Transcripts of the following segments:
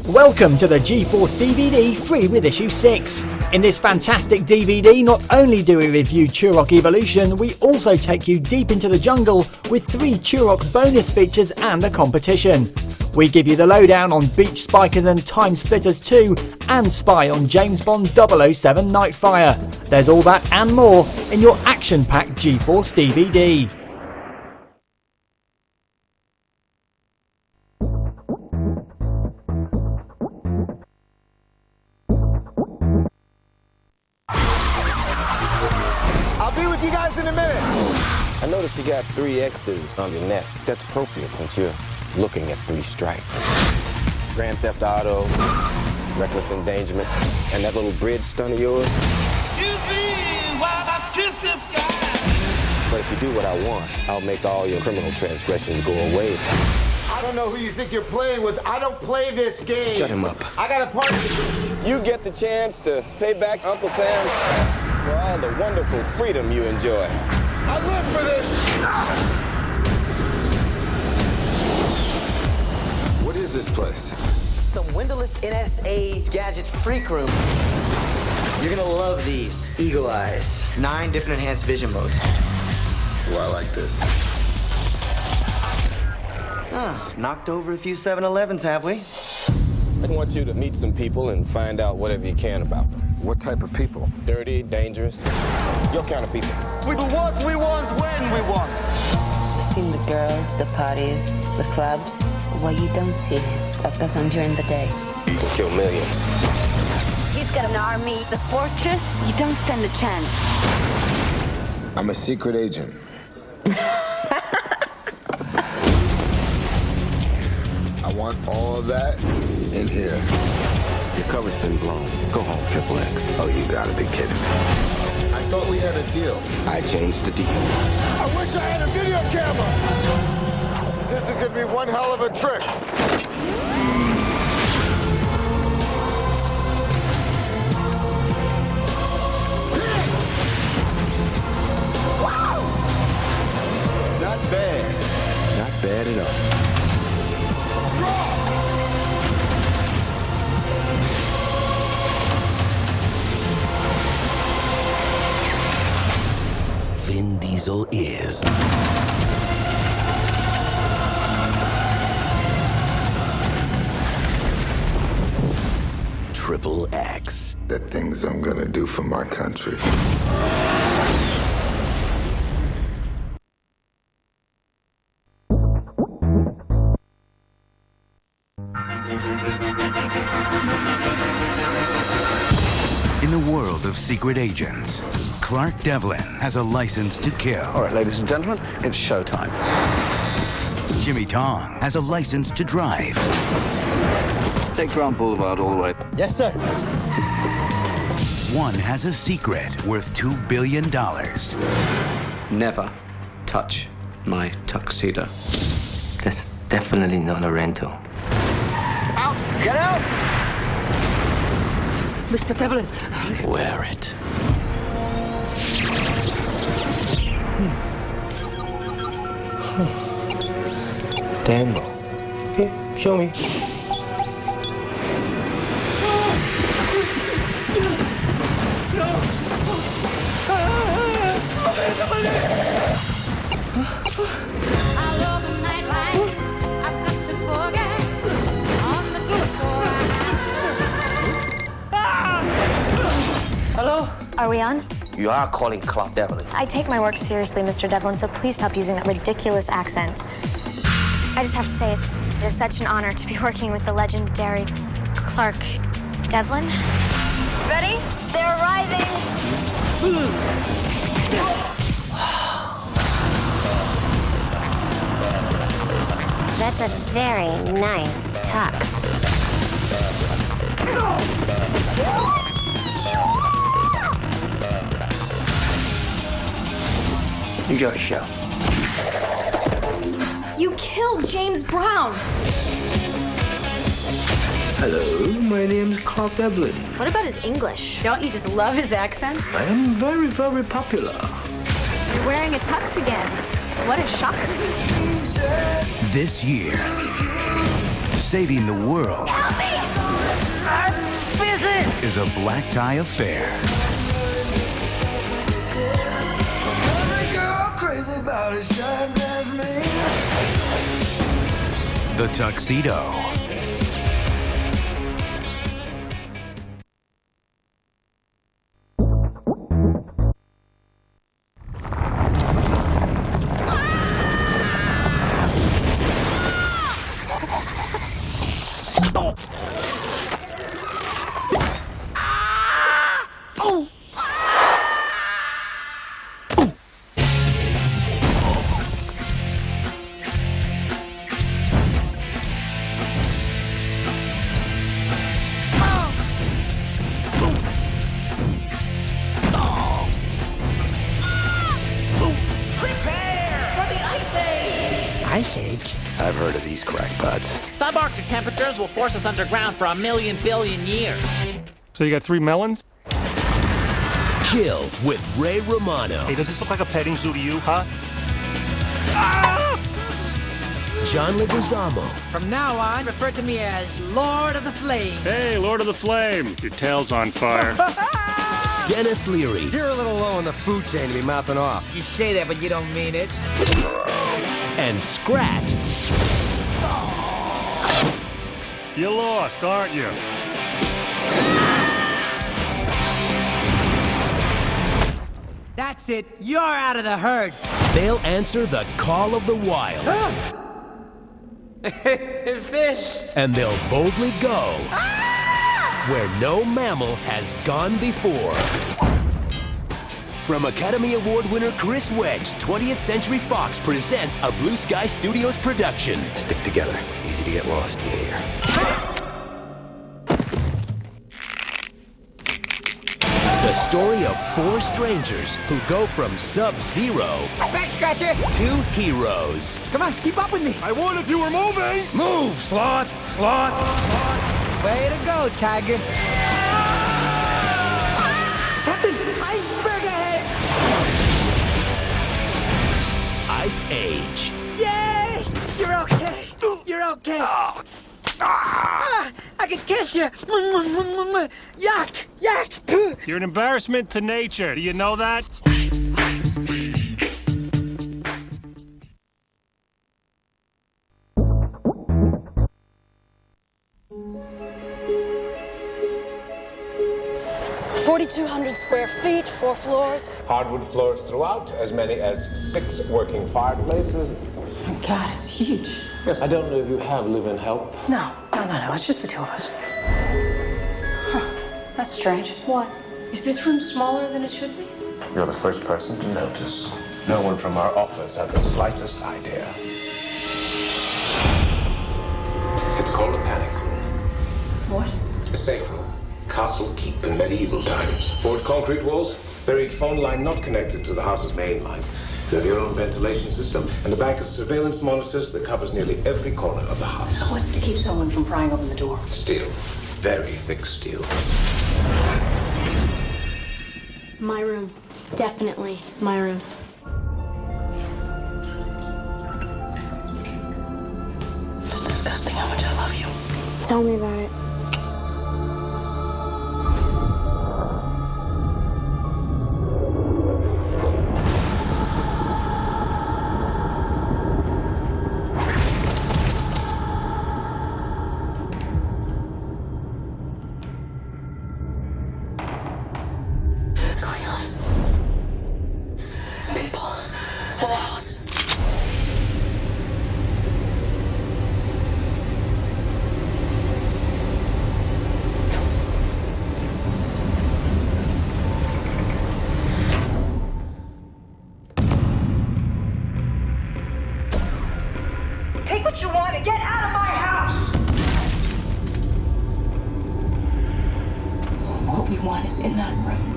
Welcome to the GeForce DVD free with issue 6. In this fantastic DVD, not only do we review Turok Evolution, we also take you deep into the jungle with 3 Turok bonus features and a competition. We give you the lowdown on Beach Spikers and Time Splitters 2 and spy on James Bond 007 Nightfire. There's all that and more in your action-packed GeForce DVD. You guys in a minute. I noticed you got 3 X's on your neck. That's appropriate since you're looking at 3 strikes. Grand Theft Auto, reckless endangerment, and that little bridge stunt of yours. Excuse me while I kiss this guy. But if you do what I want, I'll make all your criminal transgressions go away. I don't know who you think you're playing with. I don't play this game. Shut him up. I got a party. You get the chance to pay back Uncle Sam for all the wonderful freedom you enjoy. I live for this. What is this place? Some windowless NSA gadget freak room. You're gonna love these. Eagle eyes. 9 different enhanced vision modes. Well, I like this. Knocked over a few 7-Elevens, have we? I want you to meet some people and find out whatever you can about them. What type of people? Dirty, dangerous, your kind of people. With what we want, when we want. I've seen the girls, the parties, the clubs. What you don't see is what goes on during the day. You can kill millions. He's got an army. The fortress, you don't stand a chance. I'm a secret agent. I want all of that in here. Your cover's been blown. Go home, Triple X. Oh, you gotta be kidding me. I thought we had a deal. I changed the deal. I wish I had a video camera. This is gonna be one hell of a trick. Not bad. Not bad at all. Vin Diesel is Triple X. The things I'm gonna do for my country. In the world of secret agents, Clark Devlin has a license to kill. All right, ladies and gentlemen, it's showtime. Jimmy Tong has a license to drive. Take Grand Boulevard all the way. Yes, sir. One has a secret worth $2 billion. Never touch my tuxedo. That's definitely not a rental. Out! Get out! Mr. Devlin. Wear it. Daniel. Here, show me. I love the nightlife. I've got to forget on the disco. Hello? Are we on? You are calling Clark Devlin. I take my work seriously, Mr. Devlin, so please stop using that ridiculous accent. I just have to say, it is such an honor to be working with the legendary Clark Devlin. Ready? They're arriving. That's a very nice tux. Enjoy the show. You killed James Brown. Hello, my name is Clark Devlin. What about his English? Don't you just love his accent? I am very, very popular. You're wearing a tux again. What a shocker. This year, saving the world Help me! visit! is a black tie affair. The Tuxedo. Ice Age? I've heard of these crackpots. Subarctic temperatures will force us underground for 1,000,000 billion years. So you got 3 melons? Chill with Ray Romano. Hey, does this look like a petting zoo to you, huh? John Leguizamo. From now on, refer to me as Lord of the Flame. Hey, Lord of the Flame. Your tail's on fire. Dennis Leary. You're a little low on the food chain to be mouthing off. You say that, but you don't mean it. And Scrat. You lost, aren't you? That's it. You're out of the herd. They'll answer the call of the wild. Fish. And they'll boldly go where no mammal has gone before. From Academy Award winner Chris Wedge, 20th Century Fox presents a Blue Sky Studios production. Stick together. It's easy to get lost in here. The story of 4 strangers who go from sub-zero Back scratcher. to heroes. Come on, keep up with me. I would if you were moving! Move, sloth! Sloth! Way to go, Tiger. Captain, iceberg ahead. Ice Age. Yay! You're okay. You're okay. I can kiss you. Yuck! Yuck! You're an embarrassment to nature. Do you know that? 4,200 square feet, 4 floors. Hardwood floors throughout, as many as 6 working fireplaces. Oh, God, it's huge. Yes, I don't know if you have live-in help. No. It's just the 2 of us. Huh. That's strange. What? Is this room smaller than it should be? You're the first person to notice. No one from our office had the slightest idea. It's called a panic room. What? A safe room. Castle keep in medieval times. Poured concrete walls, buried phone line not connected to the house's main line. You have your own ventilation system and a bank of surveillance monitors that covers nearly every corner of the house. So what's to keep someone from prying open the door? Steel. Very thick steel. My room. Definitely my room. It's disgusting how much I love you. Tell me about it. Take what you want and get out of my house! What we want is in that room.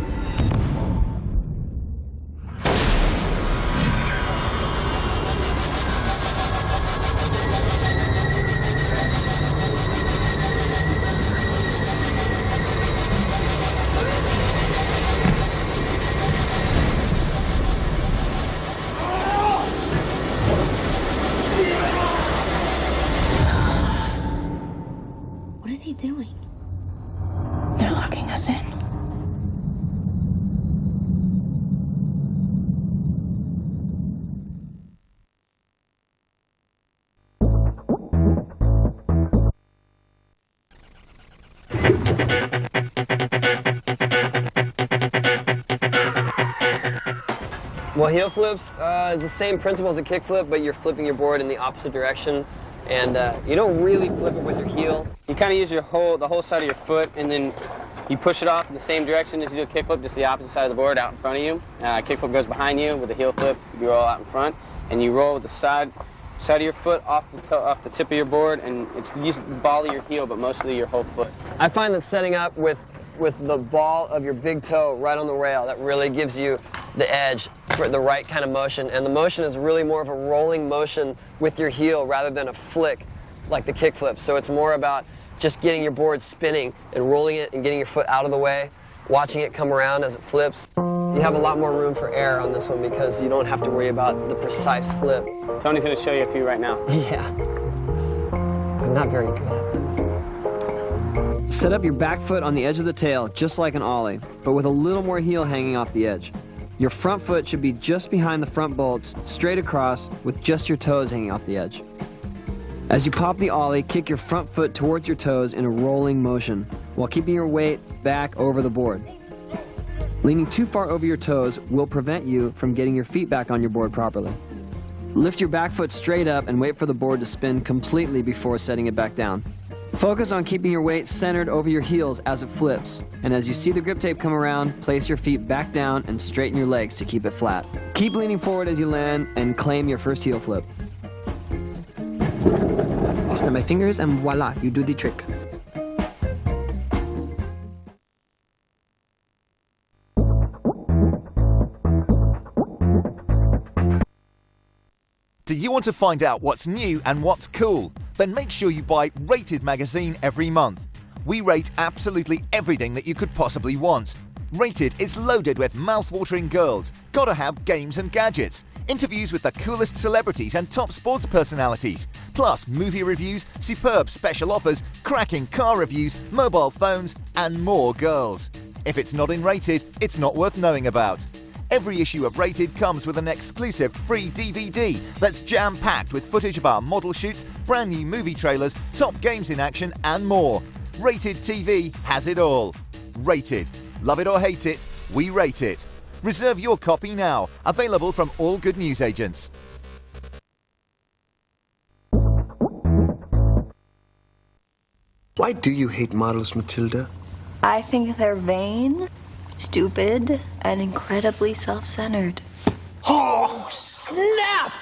What is he doing? Well, heel flips is the same principle as a kick flip, but you're flipping your board in the opposite direction. And you don't really flip it with your heel. You kind of use the whole side of your foot, and then you push it off in the same direction as you do a kick flip, just the opposite side of the board out in front of you. Kick flip goes behind you. With a heel flip, you roll out in front, and you roll with the side of your foot off the tip of your board, and it's use the ball of your heel, but mostly your whole foot. I find that setting up with the ball of your big toe right on the rail, that really gives you the edge for the right kind of motion. And the motion is really more of a rolling motion with your heel rather than a flick like the kick flip. So it's more about just getting your board spinning and rolling it and getting your foot out of the way, watching it come around as it flips. You have a lot more room for error on this one because you don't have to worry about the precise flip. Tony's going to show you a few right now. Yeah. I'm not very good at them. Set up your back foot on the edge of the tail, just like an ollie, but with a little more heel hanging off the edge. Your front foot should be just behind the front bolts, straight across, with just your toes hanging off the edge. As you pop the ollie, kick your front foot towards your toes in a rolling motion, while keeping your weight back over the board. Leaning too far over your toes will prevent you from getting your feet back on your board properly. Lift your back foot straight up and wait for the board to spin completely before setting it back down. Focus on keeping your weight centered over your heels as it flips, and as you see the grip tape come around, place your feet back down and straighten your legs to keep it flat. Keep leaning forward as you land and claim your first heel flip. I snap my fingers and voila, you do the trick. Do you want to find out what's new and what's cool? Then make sure you buy Rated magazine every month. We rate absolutely everything that you could possibly want. Rated is loaded with mouth-watering girls, gotta have games and gadgets, interviews with the coolest celebrities and top sports personalities, plus movie reviews, superb special offers, cracking car reviews, mobile phones, and more girls. If it's not in Rated, it's not worth knowing about. Every issue of Rated comes with an exclusive free DVD that's jam-packed with footage of our model shoots, brand new movie trailers, top games in action, and more. Rated TV has it all. Rated. Love it or hate it, we rate it. Reserve your copy now. Available from all good newsagents. Why do you hate models, Matilda? I think they're vain, stupid, and incredibly self-centered. Oh, snap!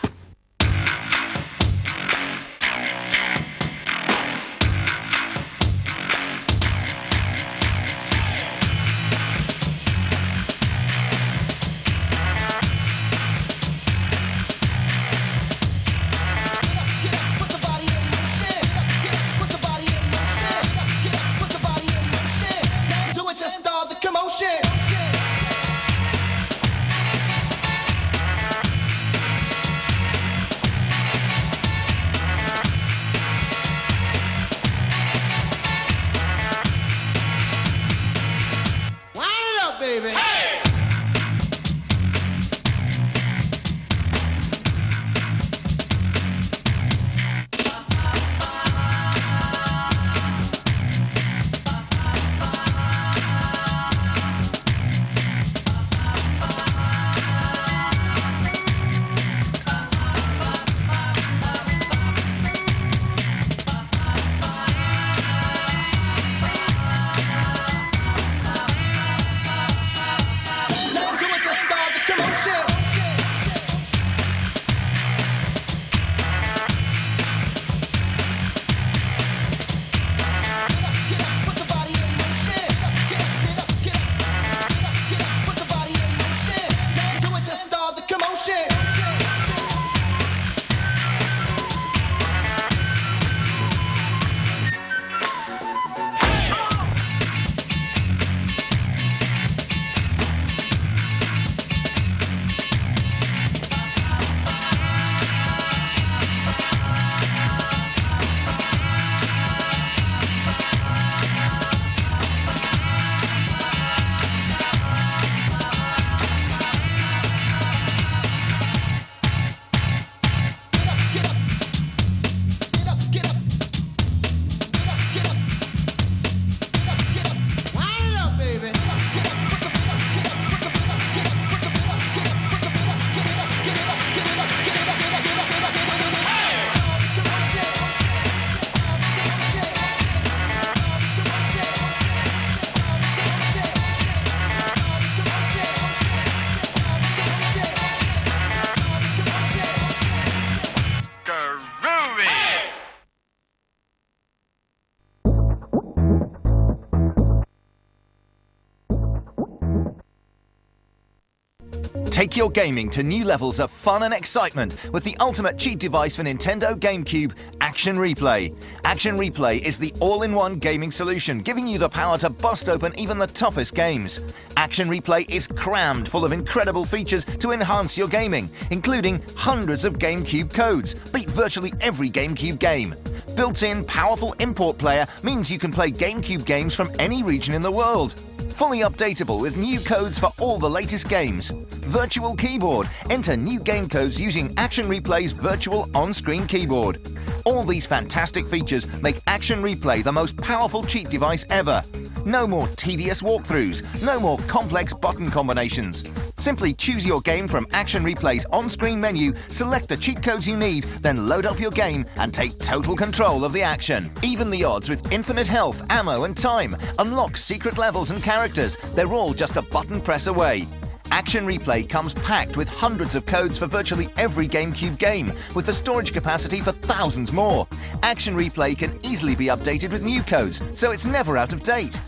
Take your gaming to new levels of fun and excitement with the ultimate cheat device for Nintendo GameCube, Action Replay. Action Replay is the all-in-one gaming solution, giving you the power to bust open even the toughest games. Action Replay is crammed full of incredible features to enhance your gaming, including hundreds of GameCube codes. Beat virtually every GameCube game. Built-in, powerful import player means you can play GameCube games from any region in the world. Fully updatable with new codes for all the latest games. Virtual keyboard. Enter new game codes using Action Replay's virtual on-screen keyboard. All these fantastic features make Action Replay the most powerful cheat device ever. No more tedious walkthroughs, no more complex button combinations. Simply choose your game from Action Replay's on-screen menu, select the cheat codes you need, then load up your game and take total control of the action. Even the odds with infinite health, ammo and time. Unlock secret levels and characters. They're all just a button press away. Action Replay comes packed with hundreds of codes for virtually every GameCube game, with the storage capacity for thousands more. Action Replay can easily be updated with new codes, so it's never out of date.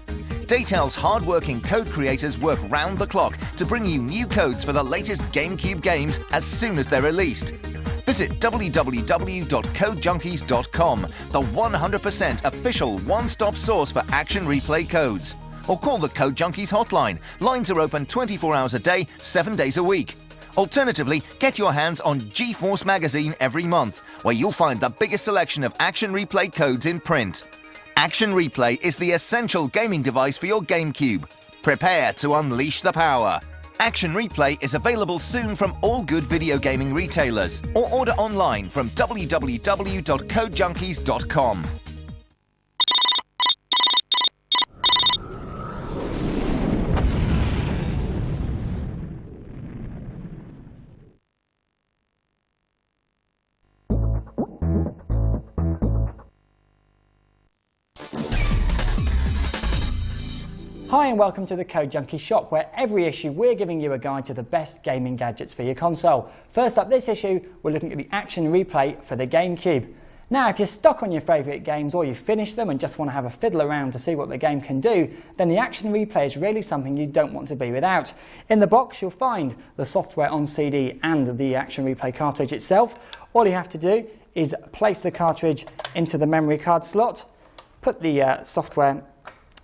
Daytel's hard-working code creators work round the clock to bring you new codes for the latest GameCube games as soon as they're released. Visit www.codejunkies.com, the 100% official one-stop source for Action Replay codes. Or call the Code Junkies hotline. Lines are open 24 hours a day, 7 days a week. Alternatively, get your hands on GeForce Magazine every month, where you'll find the biggest selection of Action Replay codes in print. Action Replay is the essential gaming device for your GameCube. Prepare to unleash the power. Action Replay is available soon from all good video gaming retailers, or order online from www.codejunkies.com. Hi and welcome to the Code Junkies shop, where every issue we're giving you a guide to the best gaming gadgets for your console. First up this issue, we're looking at the Action Replay for the GameCube. Now, if you're stuck on your favourite games or you've finished them and just want to have a fiddle around to see what the game can do, then the Action Replay is really something you don't want to be without. In the box you'll find the software on CD and the Action Replay cartridge itself. All you have to do is place the cartridge into the memory card slot, put the software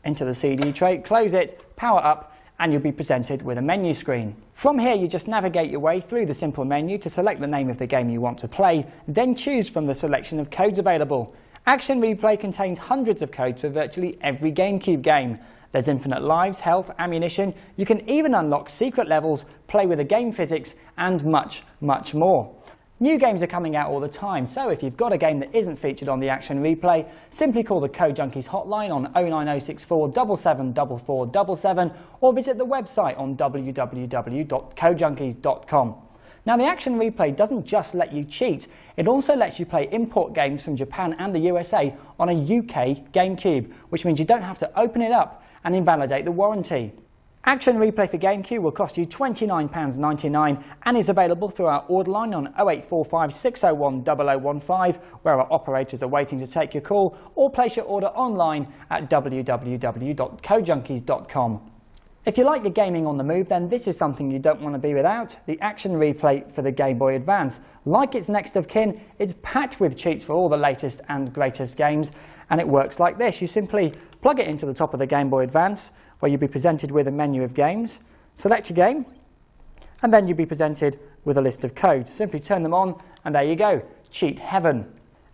into the CD tray, close it, power up, and you'll be presented with a menu screen. From here you just navigate your way through the simple menu to select the name of the game you want to play, then choose from the selection of codes available. Action Replay contains hundreds of codes for virtually every GameCube game. There's infinite lives, health, ammunition, you can even unlock secret levels, play with the game physics, and much, much more. New games are coming out all the time, so if you've got a game that isn't featured on the Action Replay, simply call the Code Junkies hotline on 09064 774477 or visit the website on www.codejunkies.com. Now, the Action Replay doesn't just let you cheat, it also lets you play import games from Japan and the USA on a UK GameCube, which means you don't have to open it up and invalidate the warranty. Action Replay for GameCube will cost you £29.99 and is available through our order line on 0845 601 0015, where our operators are waiting to take your call, or place your order online at www.codejunkies.com. If you like your gaming on the move, then this is something you don't want to be without, the Action Replay for the Game Boy Advance. Like its next of kin, it's packed with cheats for all the latest and greatest games, and it works like this. You simply plug it into the top of the Game Boy Advance, where you'll be presented with a menu of games, select your game, and then you'll be presented with a list of codes. Simply turn them on, and there you go, cheat heaven.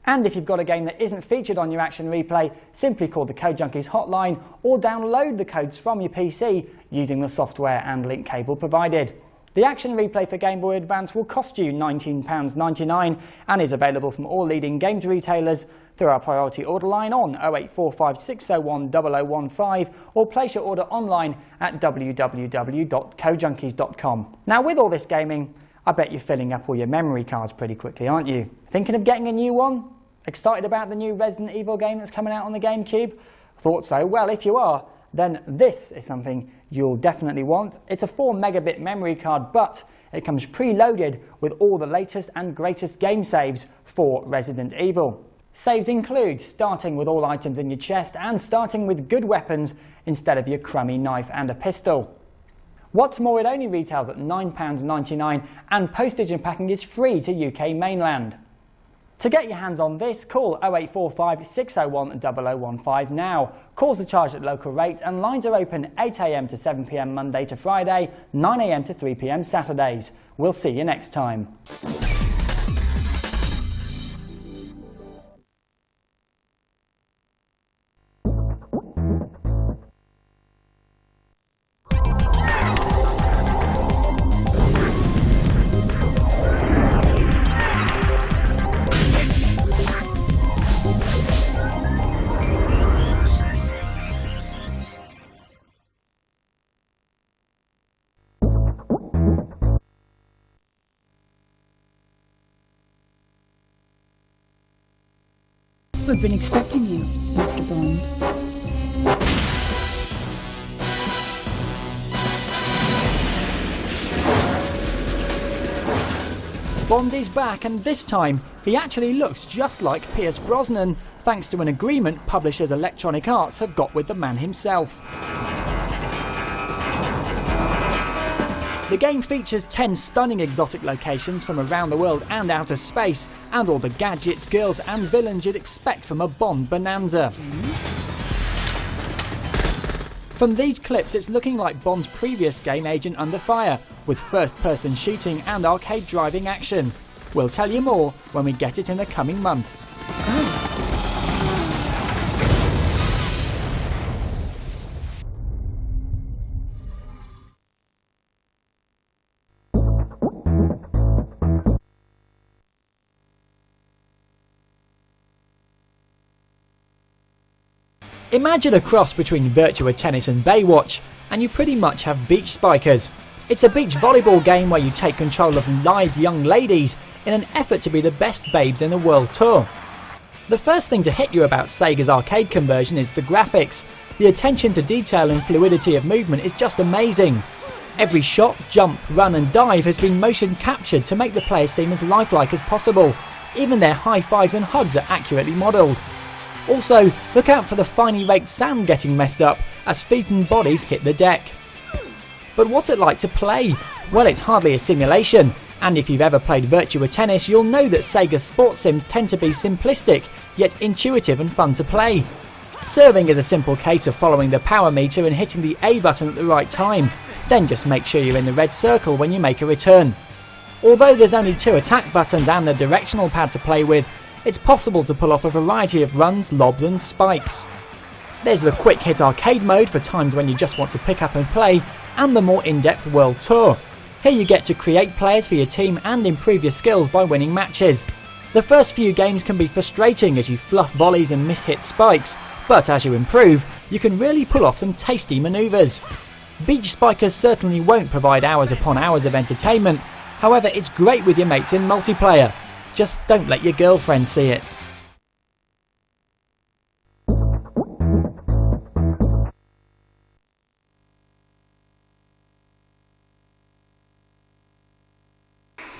And if you've got a game that isn't featured on your Action Replay, simply call the Code Junkies hotline or download the codes from your PC using the software and link cable provided. The Action Replay for Game Boy Advance will cost you £19.99 and is available from all leading games retailers through our priority order line on 0845 601 0015 or place your order online at www.codejunkies.com. Now, with all this gaming, I bet you're filling up all your memory cards pretty quickly, aren't you? Thinking of getting a new one? Excited about the new Resident Evil game that's coming out on the GameCube? Thought so? Well, if you are, then this is something you'll definitely want. It's a 4 megabit memory card, but it comes preloaded with all the latest and greatest game saves for Resident Evil. Saves include starting with all items in your chest and starting with good weapons instead of your crummy knife and a pistol. What's more, it only retails at £9.99 and postage and packing is free to UK mainland. To get your hands on this, call 0845 601 0015 now. Calls are charged at local rates and lines are open 8 AM to 7 PM Monday to Friday, 9 AM to 3 PM Saturdays. We'll see you next time. We've been expecting you, Mr. Bond. Bond is back, and this time he actually looks just like Pierce Brosnan, thanks to an agreement publishers Electronic Arts have got with the man himself. The game features 10 stunning exotic locations from around the world and outer space, and all the gadgets, girls and villains you'd expect from a Bond bonanza. From these clips, it's looking like Bond's previous game, Agent Under Fire, with first-person shooting and arcade driving action. We'll tell you more when we get it in the coming months. Imagine a cross between Virtua Tennis and Baywatch, and you pretty much have Beach Spikers. It's a beach volleyball game where you take control of live young ladies in an effort to be the best babes in the world tour. The first thing to hit you about Sega's arcade conversion is the graphics. The attention to detail and fluidity of movement is just amazing. Every shot, jump, run and dive has been motion captured to make the players seem as lifelike as possible. Even their high fives and hugs are accurately modelled. Also, look out for the finely raked sand getting messed up as feet and bodies hit the deck. But what's it like to play? Well, it's hardly a simulation, and if you've ever played Virtua Tennis, you'll know that Sega sports sims tend to be simplistic, yet intuitive and fun to play. Serving is a simple case of following the power meter and hitting the A button at the right time, then just make sure you're in the red circle when you make a return. Although there's only 2 attack buttons and the directional pad to play with, it's possible to pull off a variety of runs, lobs and spikes. There's the quick hit arcade mode for times when you just want to pick up and play, and the more in-depth world tour. Here you get to create players for your team and improve your skills by winning matches. The first few games can be frustrating as you fluff volleys and miss-hit spikes, but as you improve, you can really pull off some tasty manoeuvres. Beach Spikers certainly won't provide hours upon hours of entertainment, however it's great with your mates in multiplayer. Just don't let your girlfriend see it.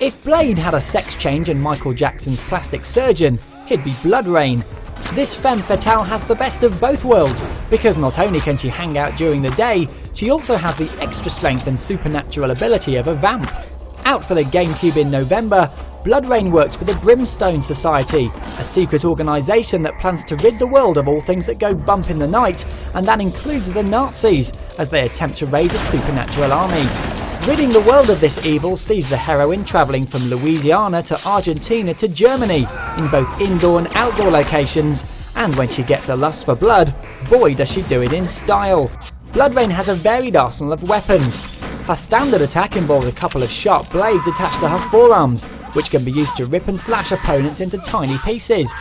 If Blade had a sex change in Michael Jackson's Plastic Surgeon, he'd be Blood Rain. This femme fatale has the best of both worlds, because not only can she hang out during the day, she also has the extra strength and supernatural ability of a vamp. Out for the GameCube in November, Blood Rain works for the Brimstone Society, a secret organisation that plans to rid the world of all things that go bump in the night, and that includes the Nazis, as they attempt to raise a supernatural army. Ridding the world of this evil sees the heroine travelling from Louisiana to Argentina to Germany, in both indoor and outdoor locations, and when she gets a lust for blood, boy does she do it in style. Blood Rain has a varied arsenal of weapons. Her standard attack involves a couple of sharp blades attached to her forearms, which can be used to rip and slash opponents into tiny pieces.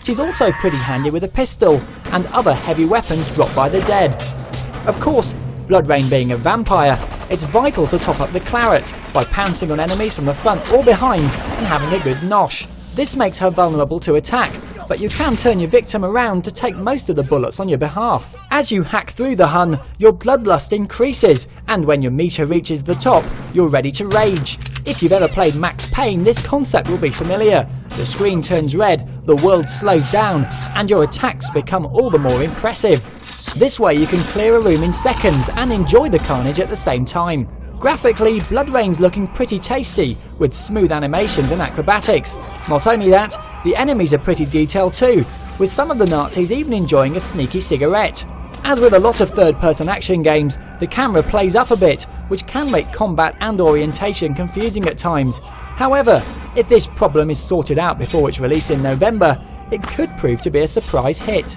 She's also pretty handy with a pistol, and other heavy weapons dropped by the dead. Of course, Blood Rain being a vampire, it's vital to top up the claret by pouncing on enemies from the front or behind and having a good nosh. This makes her vulnerable to attack, but you can turn your victim around to take most of the bullets on your behalf. As you hack through the Hun, your bloodlust increases, and when your meter reaches the top, you're ready to rage. If you've ever played Max Payne, this concept will be familiar. The screen turns red, the world slows down, and your attacks become all the more impressive. This way you can clear a room in seconds and enjoy the carnage at the same time. Graphically, BloodRayne's looking pretty tasty, with smooth animations and acrobatics. Not only that, the enemies are pretty detailed too, with some of the Nazis even enjoying a sneaky cigarette. As with a lot of third-person action games, the camera plays up a bit, which can make combat and orientation confusing at times. However, if this problem is sorted out before its release in November, it could prove to be a surprise hit.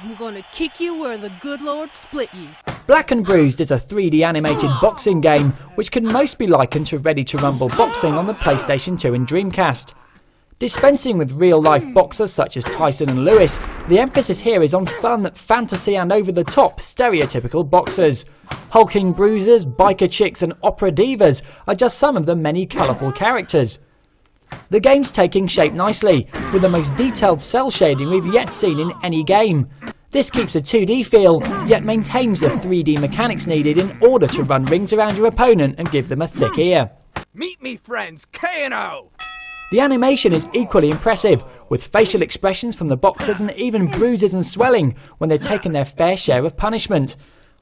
I'm gonna kick you where the good Lord split you. Black and Bruised is a 3D animated boxing game which can most be likened to Ready to Rumble boxing on the PlayStation 2 and Dreamcast. Dispensing with real-life boxers such as Tyson and Lewis, the emphasis here is on fun, fantasy and over-the-top stereotypical boxers. Hulking bruisers, biker chicks and opera divas are just some of the many colourful characters. The game's taking shape nicely, with the most detailed cell shading we've yet seen in any game. This keeps a 2D feel, yet maintains the 3D mechanics needed in order to run rings around your opponent and give them a thick ear. Meet me, friends, K&O! The animation is equally impressive, with facial expressions from the boxers and even bruises and swelling when they've taken their fair share of punishment.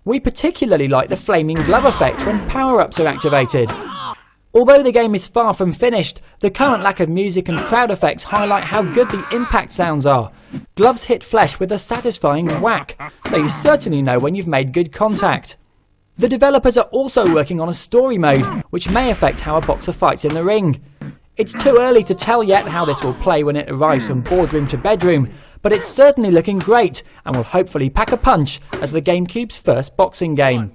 We particularly like the flaming glove effect when power-ups are activated. Although the game is far from finished, the current lack of music and crowd effects highlight how good the impact sounds are. Gloves hit flesh with a satisfying whack, so you certainly know when you've made good contact. The developers are also working on a story mode, which may affect how a boxer fights in the ring. It's too early to tell yet how this will play when it arrives from boardroom to bedroom, but it's certainly looking great and will hopefully pack a punch as the GameCube's first boxing game.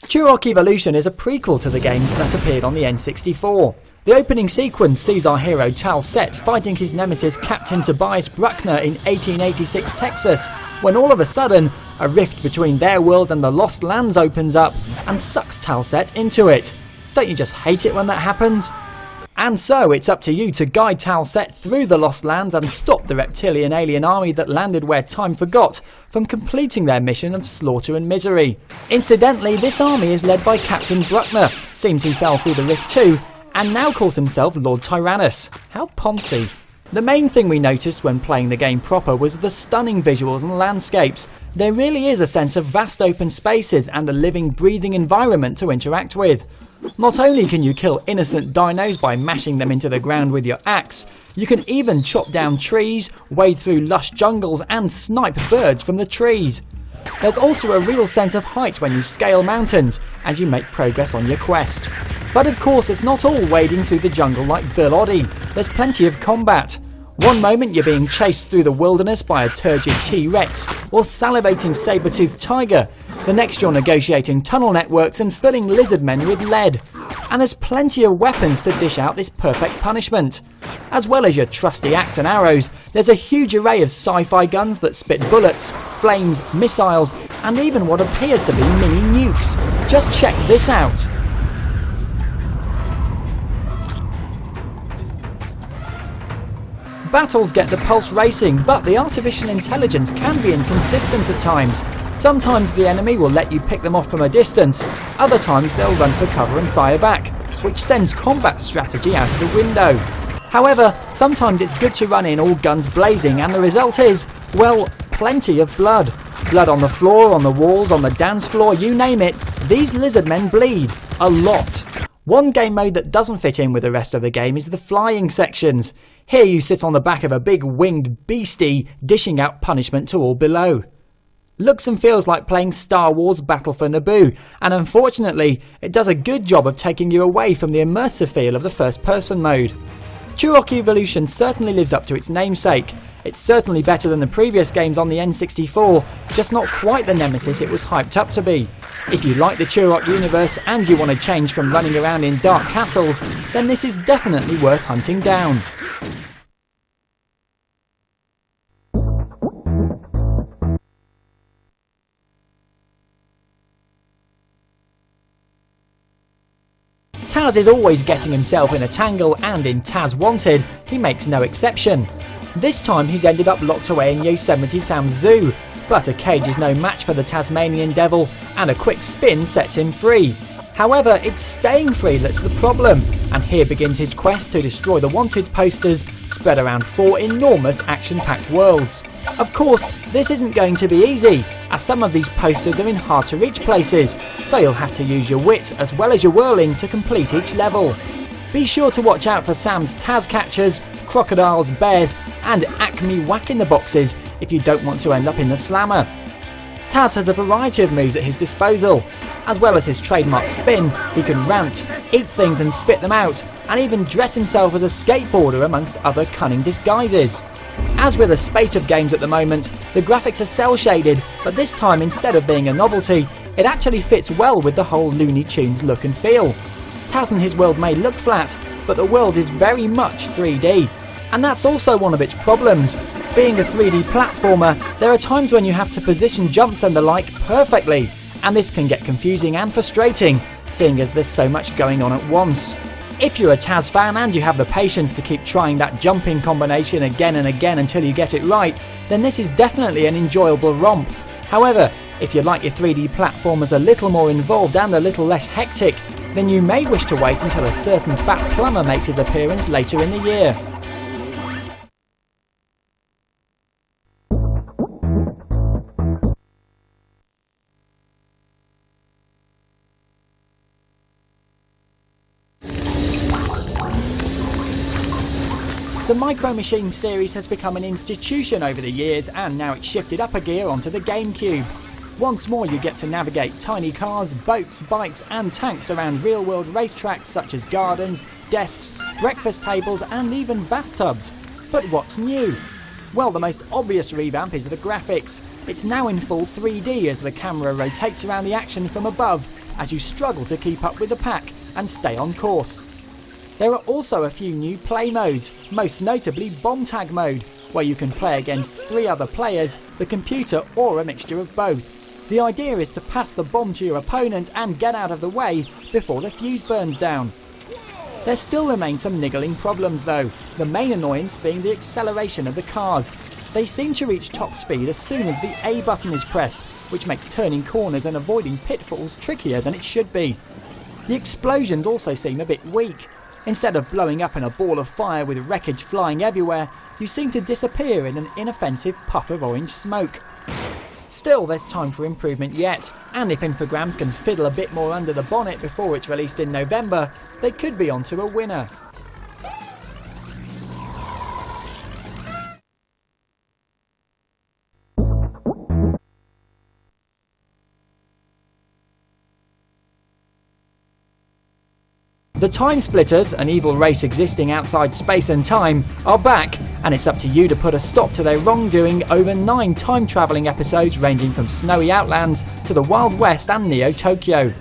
Turok Evolution is a prequel to the game that appeared on the N64. The opening sequence sees our hero Tal Set fighting his nemesis Captain Tobias Bruckner in 1886 Texas, when all of a sudden a rift between their world and the Lost Lands opens up and sucks Tal Set into it. Don't you just hate it when that happens? And so it's up to you to guide Tal Set through the Lost Lands and stop the reptilian alien army that landed where time forgot from completing their mission of slaughter and misery. Incidentally, this army is led by Captain Bruckner, seems he fell through the rift too, and now calls himself Lord Tyrannus. How poncy. The main thing we noticed when playing the game proper was the stunning visuals and landscapes. There really is a sense of vast open spaces and a living, breathing environment to interact with. Not only can you kill innocent dinos by mashing them into the ground with your axe, you can even chop down trees, wade through lush jungles and snipe birds from the trees. There's also a real sense of height when you scale mountains as you make progress on your quest. But of course it's not all wading through the jungle like Bill Oddie, there's plenty of combat. One moment you're being chased through the wilderness by a turgid T-Rex or salivating saber-toothed tiger, the next you're negotiating tunnel networks and filling lizard men with lead. And there's plenty of weapons to dish out this perfect punishment. As well as your trusty axe and arrows, there's a huge array of sci-fi guns that spit bullets, flames, missiles, and even what appears to be mini nukes. Just check this out. Battles get the pulse racing, but the artificial intelligence can be inconsistent at times. Sometimes the enemy will let you pick them off from a distance, other times they'll run for cover and fire back, which sends combat strategy out of the window. However, sometimes it's good to run in all guns blazing and the result is, well, plenty of blood. Blood on the floor, on the walls, on the dance floor, you name it, these lizard men bleed. A lot. One game mode that doesn't fit in with the rest of the game is the flying sections. Here you sit on the back of a big winged beastie, dishing out punishment to all below. Looks and feels like playing Star Wars Battle for Naboo, and unfortunately, it does a good job of taking you away from the immersive feel of the first-person mode. Turok Evolution certainly lives up to its namesake. It's certainly better than the previous games on the N64, just not quite the nemesis it was hyped up to be. If you like the Turok universe and you want to change from running around in dark castles, then this is definitely worth hunting down. Taz is always getting himself in a tangle, and in Taz Wanted, he makes no exception. This time he's ended up locked away in Yosemite Sam's zoo, but a cage is no match for the Tasmanian Devil, and a quick spin sets him free. However, it's staying free that's the problem, and here begins his quest to destroy the Wanted posters spread around 4 enormous action-packed worlds. Of course, this isn't going to be easy, as some of these posters are in hard-to-reach places, so you'll have to use your wits as well as your whirling to complete each level. Be sure to watch out for Sam's Taz catchers, crocodiles, bears, and Acme whack-in-the-boxes if you don't want to end up in the slammer. Taz has a variety of moves at his disposal. As well as his trademark spin, he can rant, eat things and spit them out, and even dress himself as a skateboarder amongst other cunning disguises. As with a spate of games at the moment, the graphics are cel-shaded, but this time instead of being a novelty, it actually fits well with the whole Looney Tunes look and feel. Taz and his world may look flat, but the world is very much 3D. And that's also one of its problems. Being a 3D platformer, there are times when you have to position jumps and the like perfectly, and this can get confusing and frustrating, seeing as there's so much going on at once. If you're a Taz fan and you have the patience to keep trying that jumping combination again and again until you get it right, then this is definitely an enjoyable romp. However, if you like your 3D platformers a little more involved and a little less hectic, then you may wish to wait until a certain fat plumber makes his appearance later in the year. The Micro Machines series has become an institution over the years, and now it's shifted up a gear onto the GameCube. Once more you get to navigate tiny cars, boats, bikes and tanks around real-world racetracks such as gardens, desks, breakfast tables and even bathtubs. But what's new? Well, the most obvious revamp is the graphics. It's now in full 3D as the camera rotates around the action from above as you struggle to keep up with the pack and stay on course. There are also a few new play modes, most notably Bomb Tag mode, where you can play against 3 other players, the computer or a mixture of both. The idea is to pass the bomb to your opponent and get out of the way before the fuse burns down. There still remain some niggling problems though, the main annoyance being the acceleration of the cars. They seem to reach top speed as soon as the A button is pressed, which makes turning corners and avoiding pitfalls trickier than it should be. The explosions also seem a bit weak. Instead of blowing up in a ball of fire with wreckage flying everywhere, you seem to disappear in an inoffensive puff of orange smoke. Still, there's time for improvement yet, and if Infogrames can fiddle a bit more under the bonnet before it's released in November, they could be onto a winner. The Time Splitters, an evil race existing outside space and time, are back, and it's up to you to put a stop to their wrongdoing over 9 time-travelling episodes ranging from Snowy Outlands to the Wild West and Neo Tokyo.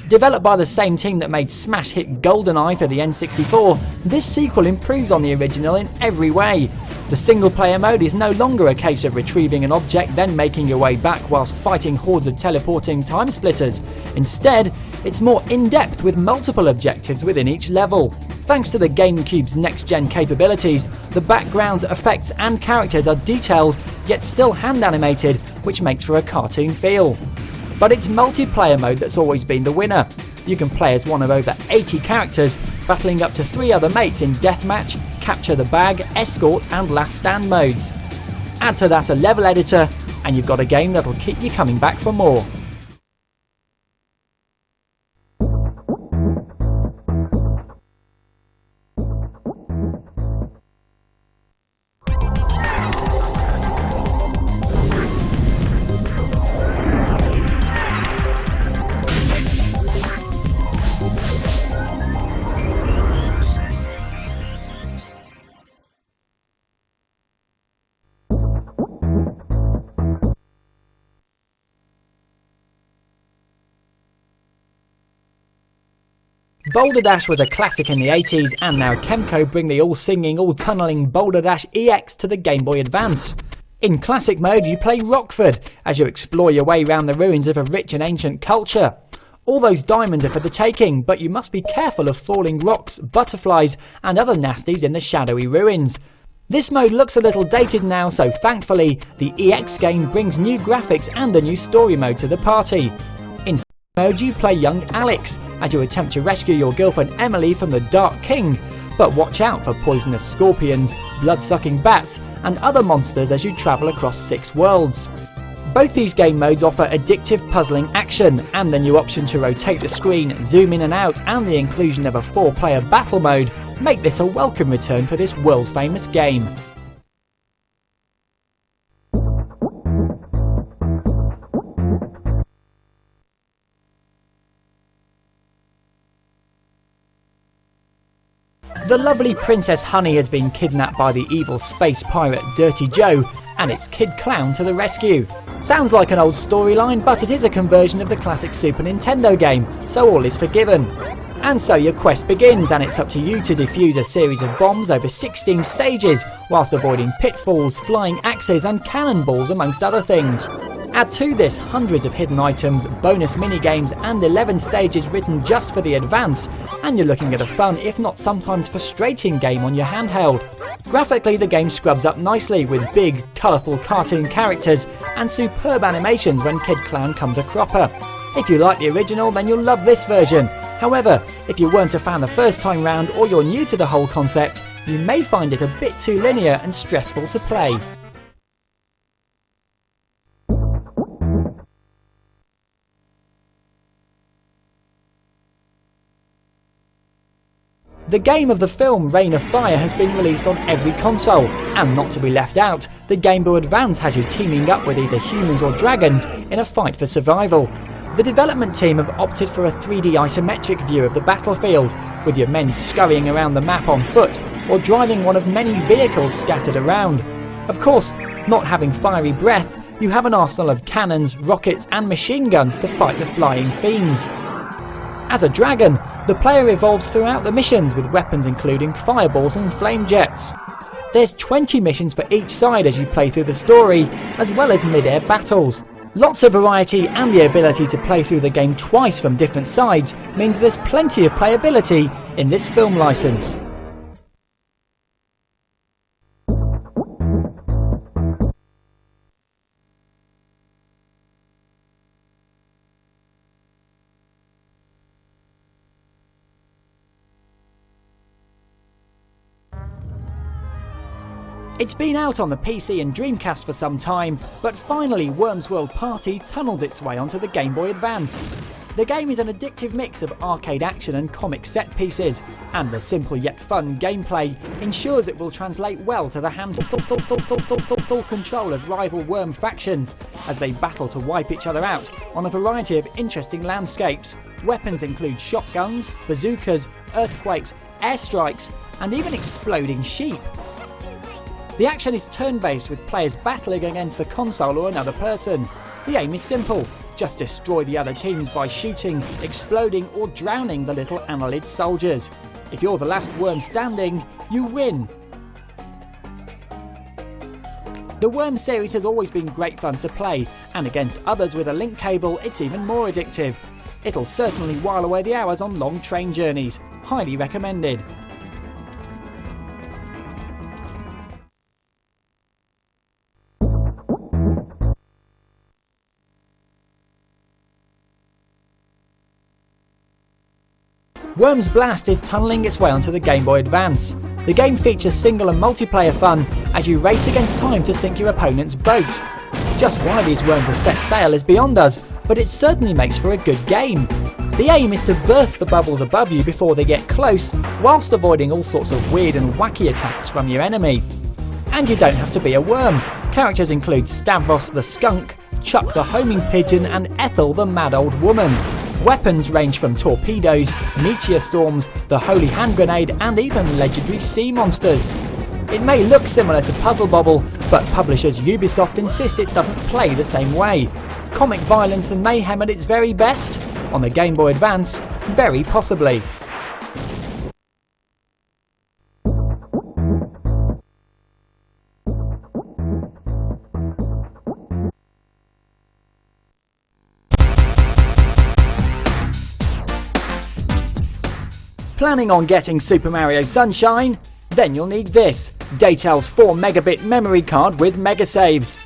Developed by the same team that made smash hit GoldenEye for the N64, this sequel improves on the original in every way. The single-player mode is no longer a case of retrieving an object then making your way back whilst fighting hordes of teleporting time splitters. Instead, it's more in-depth with multiple objectives within each level. Thanks to the GameCube's next-gen capabilities, the backgrounds, effects and characters are detailed yet still hand-animated, which makes for a cartoon feel. But it's multiplayer mode that's always been the winner. You can play as one of over 80 characters, battling up to 3 other mates in Deathmatch, Capture the Bag, Escort and Last Stand modes. Add to that a level editor, and you've got a game that'll keep you coming back for more. Boulder Dash was a classic in the 80s, and now Kemco bring the all-singing, all-tunnelling Boulder Dash EX to the Game Boy Advance. In classic mode you play Rockford, as you explore your way around the ruins of a rich and ancient culture. All those diamonds are for the taking, but you must be careful of falling rocks, butterflies and other nasties in the shadowy ruins. This mode looks a little dated now, so thankfully the EX game brings new graphics and a new story mode to the party. In mode you play young Alex as you attempt to rescue your girlfriend Emily from the Dark King, but watch out for poisonous scorpions, blood-sucking bats and other monsters as you travel across 6 worlds. Both these game modes offer addictive puzzling action, and the new option to rotate the screen, zoom in and out and the inclusion of a 4-player battle mode make this a welcome return for this world-famous game. The lovely Princess Honey has been kidnapped by the evil space pirate Dirty Joe, and it's Kid Clown to the rescue. Sounds like an old storyline, but it is a conversion of the classic Super Nintendo game, so all is forgiven. And so your quest begins, and it's up to you to defuse a series of bombs over 16 stages, whilst avoiding pitfalls, flying axes and cannonballs amongst other things. Add to this hundreds of hidden items, bonus minigames and 11 stages written just for the advance, and you're looking at a fun, if not sometimes frustrating game on your handheld. Graphically the game scrubs up nicely with big, colourful cartoon characters and superb animations when Kid Clown comes a cropper. If you like the original then you'll love this version. However, if you weren't a fan the first time round or you're new to the whole concept, you may find it a bit too linear and stressful to play. The game of the film Reign of Fire has been released on every console, and not to be left out, the Game Boy Advance has you teaming up with either humans or dragons in a fight for survival. The development team have opted for a 3D isometric view of the battlefield, with your men scurrying around the map on foot or driving one of many vehicles scattered around. Of course, not having fiery breath, you have an arsenal of cannons, rockets and machine guns to fight the flying fiends. As a dragon, the player evolves throughout the missions with weapons including fireballs and flame jets. There's 20 missions for each side as you play through the story, as well as mid-air battles. Lots of variety and the ability to play through the game twice from different sides means there's plenty of playability in this film license. It's been out on the PC and Dreamcast for some time, but finally Worms World Party tunnelled its way onto the Game Boy Advance. The game is an addictive mix of arcade action and comic set pieces, and the simple yet fun gameplay ensures it will translate well to the full control of rival worm factions as they battle to wipe each other out on a variety of interesting landscapes. Weapons include shotguns, bazookas, earthquakes, airstrikes, and even exploding sheep. The action is turn-based with players battling against the console or another person. The aim is simple, just destroy the other teams by shooting, exploding or drowning the little annelid soldiers. If you're the last worm standing, you win. The Worm series has always been great fun to play, and against others with a link cable it's even more addictive. It'll certainly while away the hours on long train journeys. Highly recommended. Worms Blast is tunnelling its way onto the Game Boy Advance. The game features single and multiplayer fun as you race against time to sink your opponent's boat. Just why these worms have set sail is beyond us, but it certainly makes for a good game. The aim is to burst the bubbles above you before they get close, whilst avoiding all sorts of weird and wacky attacks from your enemy. And you don't have to be a worm. Characters include Stavros the skunk, Chuck the homing pigeon and Ethel the mad old woman. Weapons range from torpedoes, meteor storms, the holy hand grenade and even legendary sea monsters. It may look similar to Puzzle Bobble, but publishers Ubisoft insist it doesn't play the same way. Comic violence and mayhem at its very best? On the Game Boy Advance, very possibly. Planning on getting Super Mario Sunshine? Then you'll need this, Daytel's 4 megabit memory card with Mega Saves.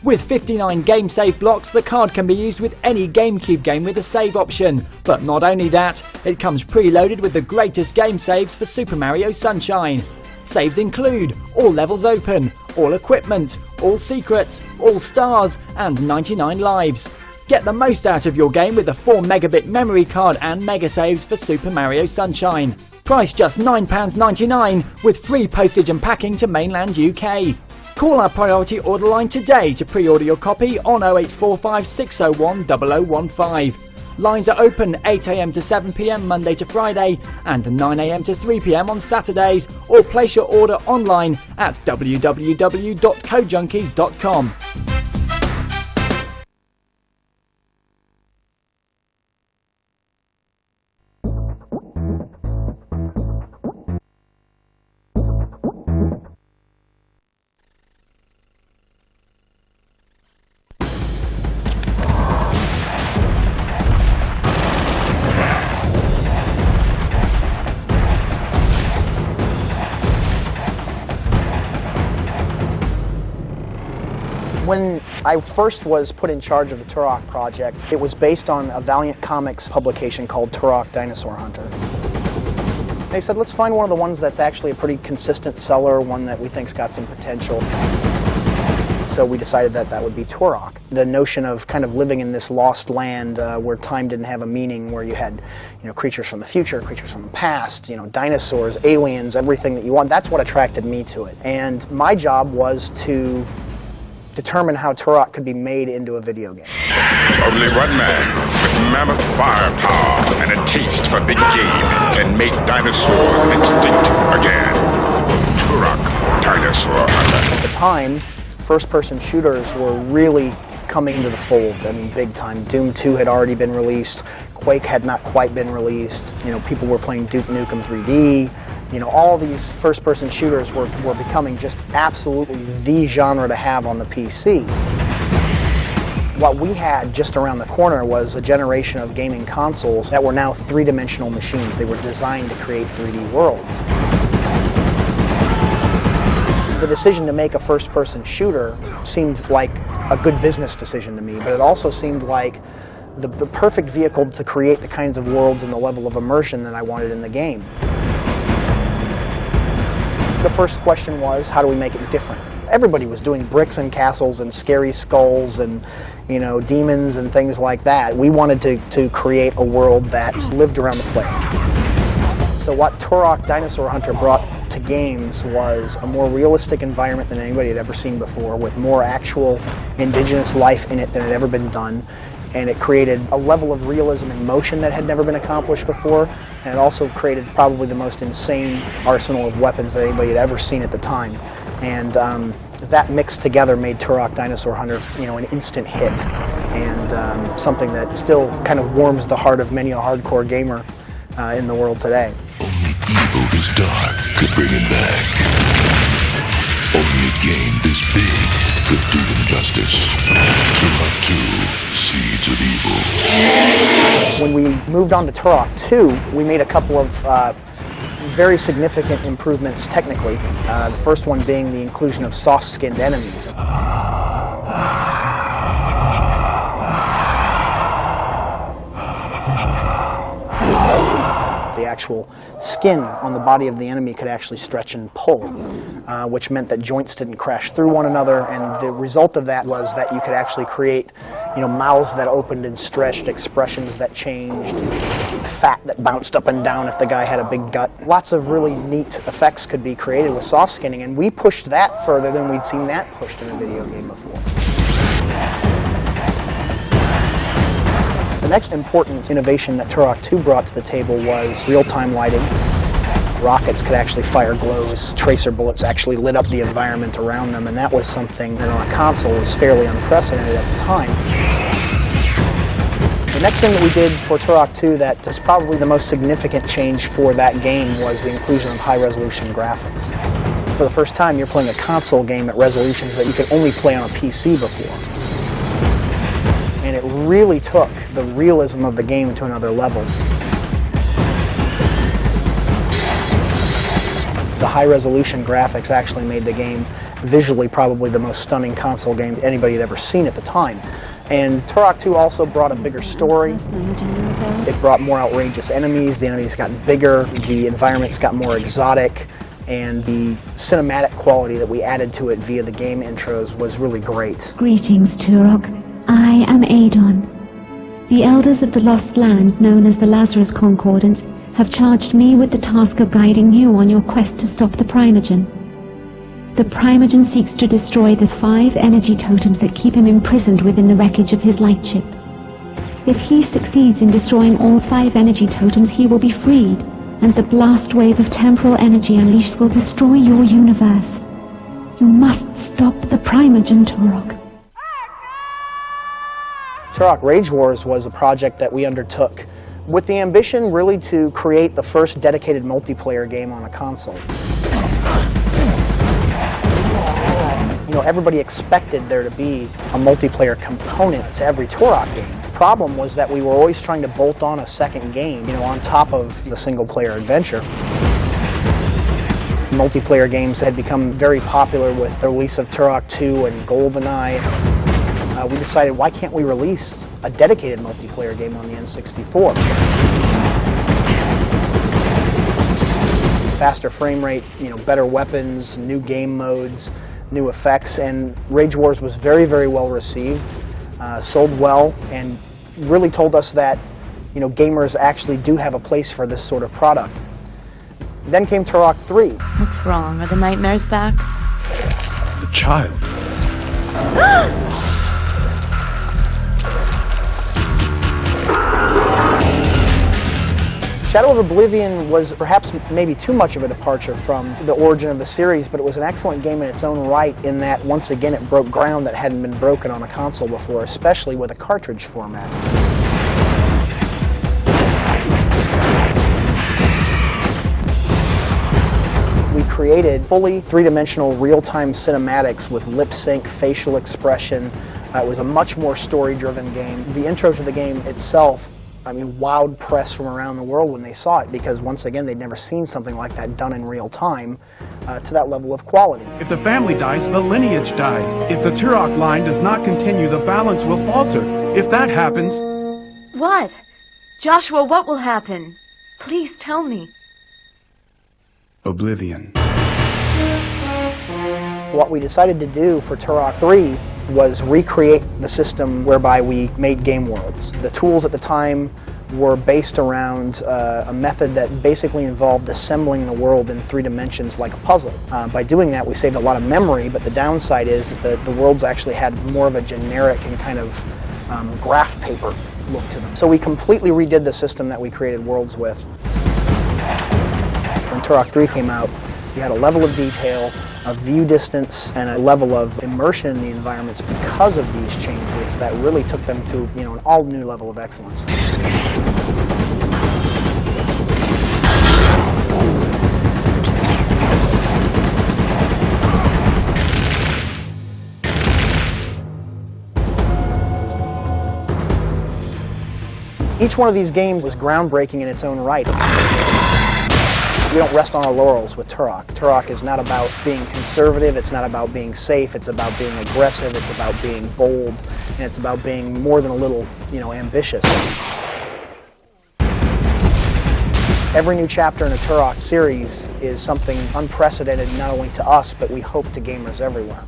With 59 game save blocks, the card can be used with any GameCube game with a save option. But not only that, it comes preloaded with the greatest game saves for Super Mario Sunshine. Saves include all levels open, all equipment, all secrets, all stars, and 99 lives. Get the most out of your game with the 4 megabit memory card and Mega Saves for Super Mario Sunshine. Price just £9.99 with free postage and packing to mainland UK. Call our priority order line today to pre-order your copy on 0845 601 0015. Lines are open 8 AM to 7 PM Monday to Friday and 9 AM to 3 PM on Saturdays, or place your order online at www.codejunkies.com. When I first was put in charge of the Turok project, it was based on a Valiant Comics publication called Turok Dinosaur Hunter. They said, let's find one of the ones that's actually a pretty consistent seller, one that we think's got some potential. So we decided that that would be Turok. The notion of kind of living in this lost land where time didn't have a meaning, where you had, creatures from the future, creatures from the past, dinosaurs, aliens, everything that you want. That's what attracted me to it. And my job was to determine how Turok could be made into a video game. Only one man with mammoth firepower and a taste for big game can make dinosaurs extinct again. Turok Dinosaur Hunter. At the time, first-person shooters were really coming into the fold. I mean, big time. Doom 2 had already been released. Quake had not quite been released. People were playing Duke Nukem 3D. All these first-person shooters were becoming just absolutely the genre to have on the PC. What we had just around the corner was a generation of gaming consoles that were now three-dimensional machines. They were designed to create 3D worlds. The decision to make a first-person shooter seemed like a good business decision to me, but it also seemed like the perfect vehicle to create the kinds of worlds and the level of immersion that I wanted in the game. The first question was, how do we make it different? Everybody was doing bricks and castles and scary skulls and, demons and things like that. We wanted to create a world that lived around the player. So what Turok Dinosaur Hunter brought to games was a more realistic environment than anybody had ever seen before, with more actual indigenous life in it than had ever been done. And it created a level of realism and motion that had never been accomplished before, and it also created probably the most insane arsenal of weapons that anybody had ever seen at the time. And that mixed together made Turok Dinosaur Hunter, an instant hit, and something that still kind of warms the heart of many a hardcore gamer in the world today. Only evil this dark could bring him back. Only a game this big could do him justice. Turok 2, Seeds of Evil. When we moved on to Turok 2, we made a couple of very significant improvements technically. The first one being the inclusion of soft-skinned enemies. The actual skin on the body of the enemy could actually stretch and pull, which meant that joints didn't crash through one another, and the result of that was that you could actually create, mouths that opened and stretched, expressions that changed, fat that bounced up and down if the guy had a big gut. Lots of really neat effects could be created with soft skinning, and we pushed that further than we'd seen that pushed in a video game before. The next important innovation that Turok 2 brought to the table was real-time lighting. Rockets could actually fire glows. Tracer bullets actually lit up the environment around them, and that was something that on a console was fairly unprecedented at the time. The next thing that we did for Turok 2 that was probably the most significant change for that game was the inclusion of high-resolution graphics. For the first time, you're playing a console game at resolutions that you could only play on a PC before. And it really took the realism of the game to another level. The high-resolution graphics actually made the game visually probably the most stunning console game anybody had ever seen at the time. And Turok 2 also brought a bigger story. It brought more outrageous enemies. The enemies got bigger, the environments got more exotic, and the cinematic quality that we added to it via the game intros was really great. Greetings, Turok. I am Adon. The elders of the Lost Land, known as the Lazarus Concordance, have charged me with the task of guiding you on your quest to stop the Primogen. The Primogen seeks to destroy the 5 energy totems that keep him imprisoned within the wreckage of his light-ship. If he succeeds in destroying all 5 energy totems, he will be freed, and the blast wave of temporal energy unleashed will destroy your universe. You must stop the Primogen, Turok. Turok Rage Wars was a project that we undertook with the ambition really to create the first dedicated multiplayer game on a console. You know, everybody expected there to be a multiplayer component to every Turok game. The problem was that we were always trying to bolt on a second game, you know, on top of the single-player adventure. Multiplayer games had become very popular with the release of Turok 2 and GoldenEye. We decided, why can't we release a dedicated multiplayer game on the N64? Faster frame rate, you know, better weapons, new game modes, new effects, and Rage Wars was very, very well received, sold well, and really told us that, you know, gamers actually do have a place for this sort of product. Then came Turok 3. What's wrong? Are the nightmares back? The child. Shadow of Oblivion was perhaps maybe too much of a departure from the origin of the series, but it was an excellent game in its own right in that, once again, it broke ground that hadn't been broken on a console before, especially with a cartridge format. We created fully three-dimensional real-time cinematics with lip sync, facial expression. It was a much more story-driven game. The intro to the game itself, I mean, wowed press from around the world when they saw it, because once again, they'd never seen something like that done in real time to that level of quality. If the family dies, the lineage dies. If the Turok line does not continue, the balance will falter. If that happens... What? Joshua, what will happen? Please tell me. Oblivion. What we decided to do for Turok 3 was recreate the system whereby we made game worlds. The tools at the time were based around a method that basically involved assembling the world in 3 dimensions like a puzzle. By doing that, we saved a lot of memory, but the downside is that the worlds actually had more of a generic and kind of graph paper look to them. So we completely redid the system that we created worlds with. When Turok 3 came out, we had a level of detail, a view distance, and a level of immersion in the environments because of these changes that really took them to, you know, an all new level of excellence. Each one of these games was groundbreaking in its own right. We don't rest on our laurels with Turok. Turok is not about being conservative, it's not about being safe, it's about being aggressive, it's about being bold, and it's about being more than a little, you know, ambitious. Every new chapter in a Turok series is something unprecedented not only to us, but we hope to gamers everywhere.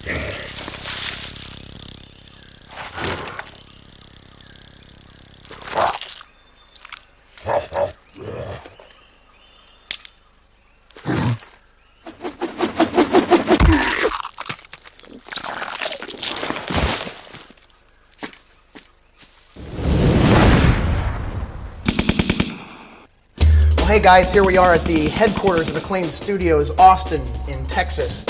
Hey guys, here we are at the headquarters of Acclaimed Studios, Austin in Texas.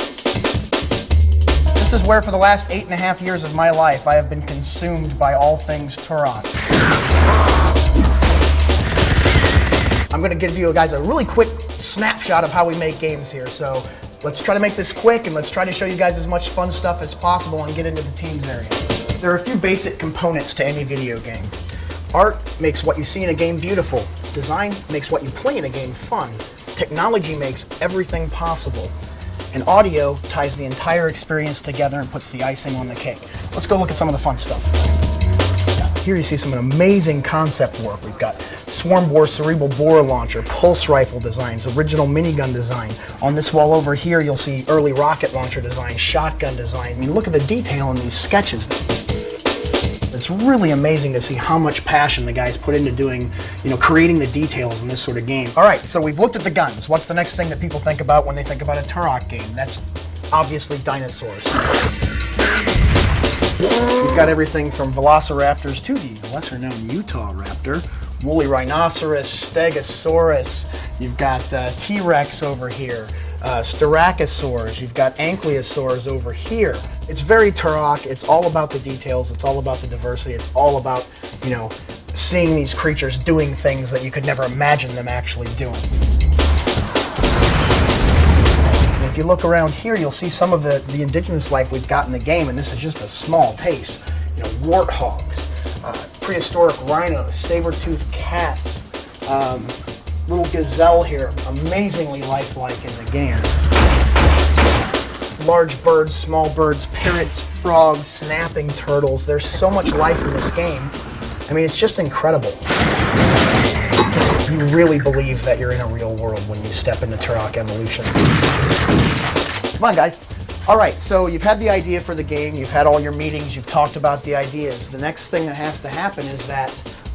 This is where for the last 8.5 years of my life I have been consumed by all things Turok. I'm going to give you guys a really quick snapshot of how we make games here. So let's try to make this quick and let's try to show you guys as much fun stuff as possible and get into the teams area. There are a few basic components to any video game. Art makes what you see in a game beautiful. Design makes what you play in a game fun. Technology makes everything possible. And audio ties the entire experience together and puts the icing on the cake. Let's go look at some of the fun stuff. Here you see some amazing concept work. We've got swarm bore, cerebral bore launcher, pulse rifle designs, original minigun design. On this wall over here you'll see early rocket launcher design, shotgun design. I mean, look at the detail in these sketches. It's really amazing to see how much passion the guys put into doing, creating the details in this sort of game. All right, so we've looked at the guns. What's the next thing that people think about when they think about a Turok game? That's obviously dinosaurs. You've got everything from velociraptors to the lesser-known Utah raptor, woolly rhinoceros, stegosaurus. You've got T-Rex over here, styracosaurs. You've got ankylosaurs over here. It's very Turok. It's all about the details. It's all about the diversity. It's all about, seeing these creatures doing things that you could never imagine them actually doing. And if you look around here, you'll see some of the indigenous life we've got in the game, and this is just a small taste. Warthogs, prehistoric rhinos, saber-toothed cats, little gazelle here, amazingly lifelike in the game. Large birds, small birds, parrots, frogs, snapping turtles. There's so much life in this game. I mean, it's just incredible. You really believe that you're in a real world when you step into Turok Evolution. Come on, guys. All right, so you've had the idea for the game, you've had all your meetings, you've talked about the ideas. The next thing that has to happen is that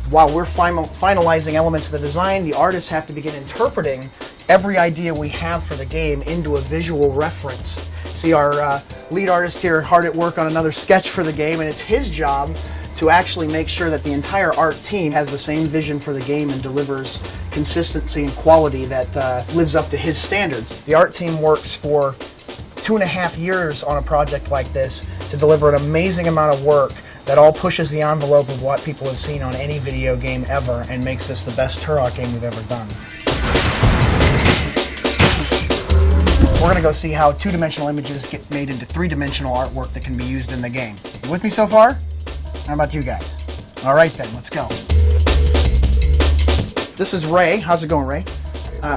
while we're finalizing elements of the design, the artists have to begin interpreting every idea we have for the game into a visual reference. See, our lead artist here hard at work on another sketch for the game, and it's his job to actually make sure that the entire art team has the same vision for the game and delivers consistency and quality that lives up to his standards. The art team works for 2.5 years on a project like this to deliver an amazing amount of work that all pushes the envelope of what people have seen on any video game ever and makes this the best Turok game we've ever done. We're going to go see how two-dimensional images get made into three-dimensional artwork that can be used in the game. You with me so far? How about you guys? All right then, let's go. This is Ray. How's it going, Ray?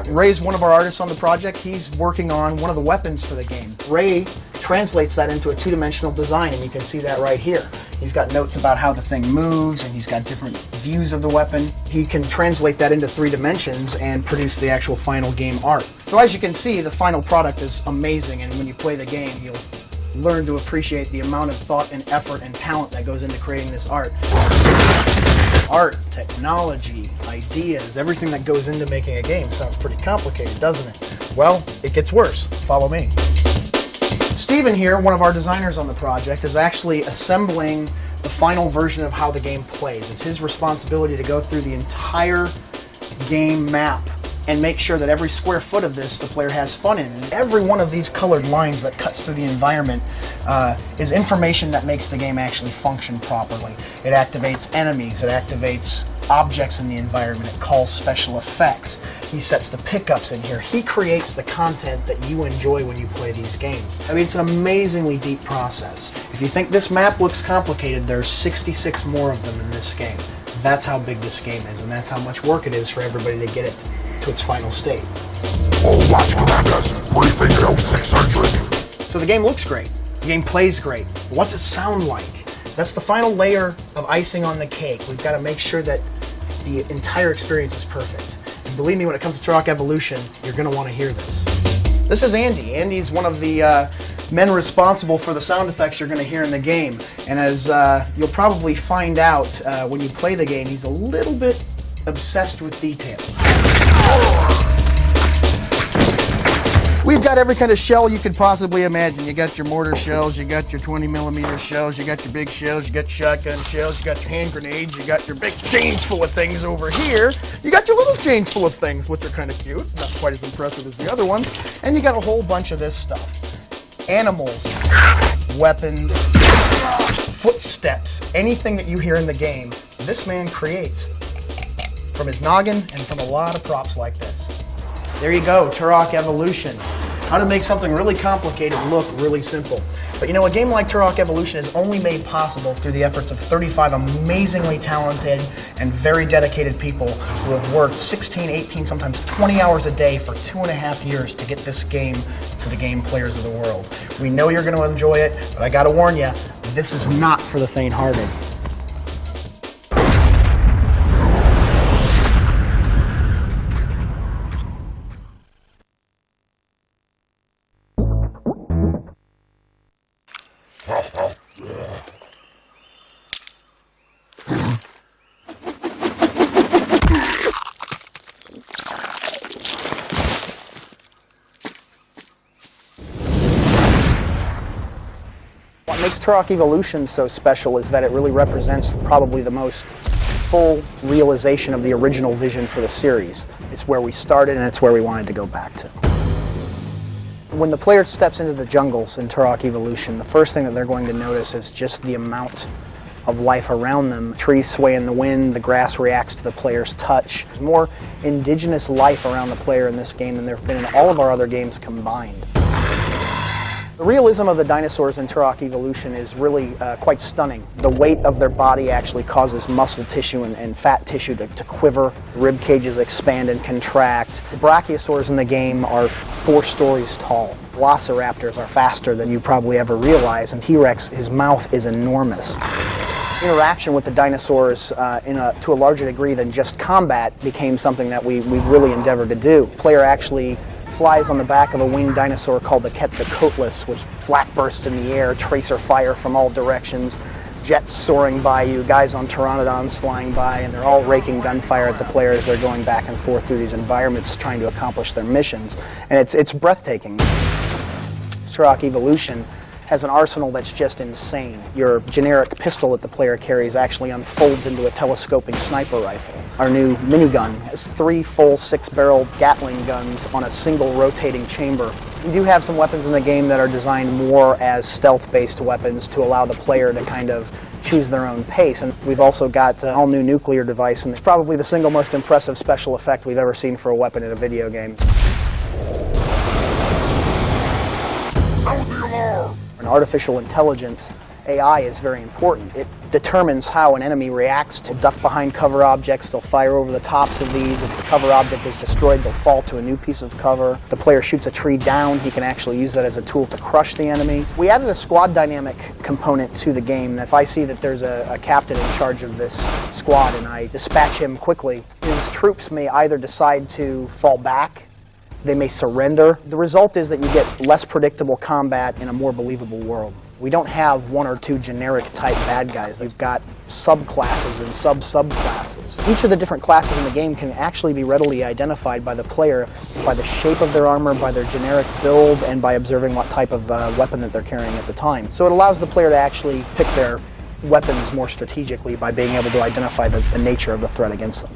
Ray's one of our artists on the project. He's working on one of the weapons for the game. Ray translates that into a two-dimensional design, and you can see that right here. He's got notes about how the thing moves, and he's got different views of the weapon. He can translate that into 3 dimensions and produce the actual final game art. So as you can see, the final product is amazing, and when you play the game, you'll learn to appreciate the amount of thought and effort and talent that goes into creating this art. Art, technology, ideas, everything that goes into making a game sounds pretty complicated, doesn't it? Well, it gets worse. Follow me. Steven here, one of our designers on the project, is actually assembling the final version of how the game plays. It's his responsibility to go through the entire game map and make sure that every square foot of this the player has fun in. And every one of these colored lines that cuts through the environment is information that makes the game actually function properly. It activates enemies, it activates objects in the environment, it calls special effects. He sets the pickups in here. He creates the content that you enjoy when you play these games. I mean, it's an amazingly deep process. If you think this map looks complicated, there's 66 more of them in this game. That's how big this game is, and that's how much work it is for everybody to get it to its final state. All watch commanders, briefing L600. So the game looks great. The game plays great. What's it sound like? That's the final layer of icing on the cake. We've got to make sure that the entire experience is perfect. And believe me, when it comes to Turok Evolution, you're going to want to hear this. This is Andy. Andy's one of the men responsible for the sound effects you're going to hear in the game. And as you'll probably find out when you play the game, he's a little bit obsessed with detail. We've got every kind of shell you could possibly imagine. You got your mortar shells, you got your 20mm shells, you got your big shells, you got your shotgun shells, you got your hand grenades, you got your big chains full of things over here. You got your little chains full of things, which are kind of cute, not quite as impressive as the other ones. And you got a whole bunch of this stuff. Animals, weapons, footsteps, anything that you hear in the game, this man creates from his noggin and from a lot of props like this. There you go, Turok Evolution. How to make something really complicated look really simple. But you know, a game like Turok Evolution is only made possible through the efforts of 35 amazingly talented and very dedicated people who have worked 16, 18, sometimes 20 hours a day for 2.5 years to get this game to the game players of the world. We know you're going to enjoy it, but I gotta warn you, this is not for the faint-hearted. What makes Turok Evolution so special is that it really represents probably the most full realization of the original vision for the series. It's where we started and it's where we wanted to go back to. When the player steps into the jungles in Turok Evolution, the first thing that they're going to notice is just the amount of life around them. Trees sway in the wind, the grass reacts to the player's touch. There's more indigenous life around the player in this game than there have been in all of our other games combined. The realism of the dinosaurs in Turok Evolution is really quite stunning. The weight of their body actually causes muscle tissue and fat tissue to quiver. Rib cages expand and contract. The brachiosaurs in the game are 4 stories tall. Velociraptors are faster than you probably ever realize, and T-Rex, his mouth is enormous. Interaction with the dinosaurs to a larger degree than just combat became something that we really endeavored to do. The player actually flies on the back of a winged dinosaur called the Quetzalcoatlus, which flak bursts in the air, tracer fire from all directions, jets soaring by you, guys on pteranodons flying by, and they're all raking gunfire at the player as they're going back and forth through these environments trying to accomplish their missions. And it's breathtaking. Turok Evolution has an arsenal that's just insane. Your generic pistol that the player carries actually unfolds into a telescoping sniper rifle. Our new minigun has 3 full 6-barrel Gatling guns on a single rotating chamber. We do have some weapons in the game that are designed more as stealth-based weapons to allow the player to kind of choose their own pace. And we've also got an all-new nuclear device, and it's probably the single most impressive special effect we've ever seen for a weapon in a video game. Sound the alarm! Artificial intelligence, AI, is very important. It determines how an enemy reacts to duck behind cover objects. They'll fire over the tops of these. If the cover object is destroyed, they'll fall to a new piece of cover. If the player shoots a tree down, he can actually use that as a tool to crush the enemy. We added a squad dynamic component to the game. If I see that there's a captain in charge of this squad and I dispatch him quickly, his troops may either decide to fall back, they may surrender. The result is that you get less predictable combat in a more believable world. We don't have 1 or 2 generic type bad guys. We've got subclasses and sub-subclasses. Each of the different classes in the game can actually be readily identified by the player by the shape of their armor, by their generic build, and by observing what type of weapon that they're carrying at the time. So it allows the player to actually pick their weapons more strategically by being able to identify the nature of the threat against them.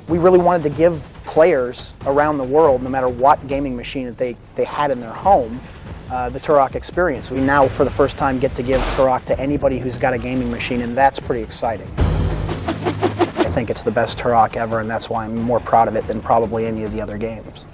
We really wanted to give players around the world, no matter what gaming machine that they had in their home, the Turok experience. We now, for the first time, get to give Turok to anybody who's got a gaming machine, and that's pretty exciting. I think it's the best Turok ever, and that's why I'm more proud of it than probably any of the other games.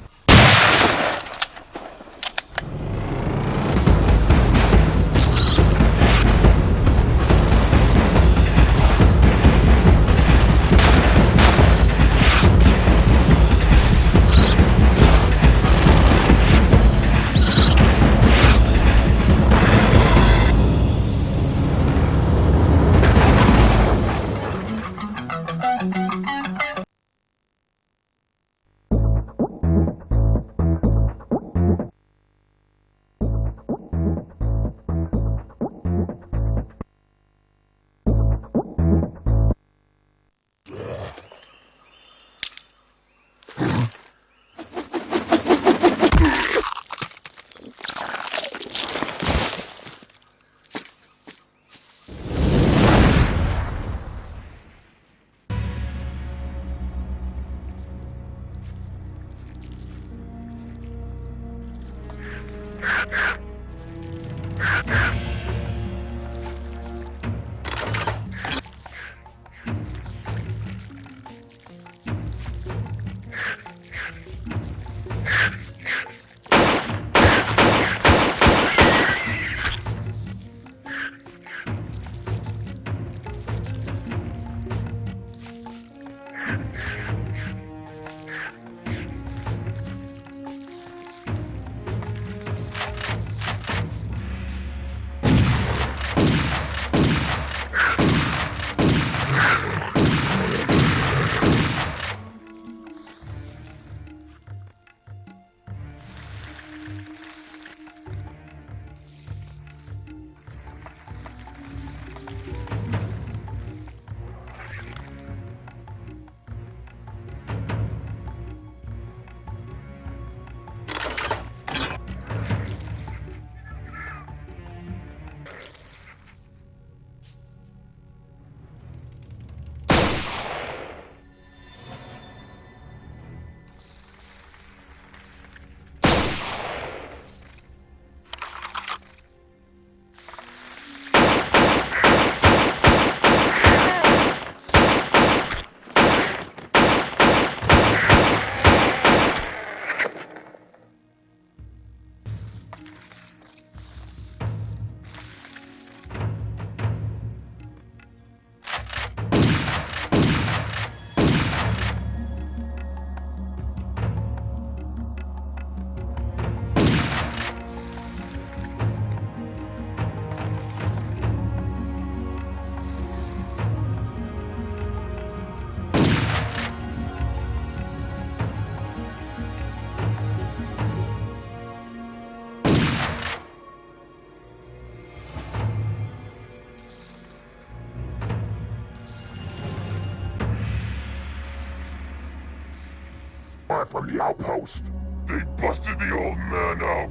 back from the outpost. They busted the old man out.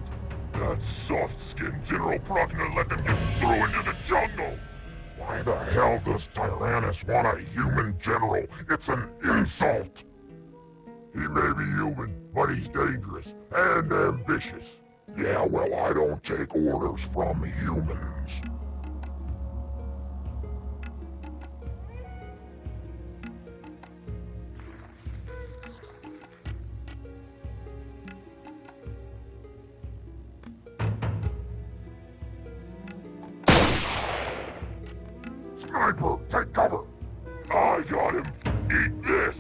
That soft-skinned General Bruckner let them get through into the jungle. Why the hell does Tyrannus want a human general? It's an insult. He may be human, but he's dangerous and ambitious. Yeah, well, I don't take orders from humans. Sniper, take cover! I got him! Eat this!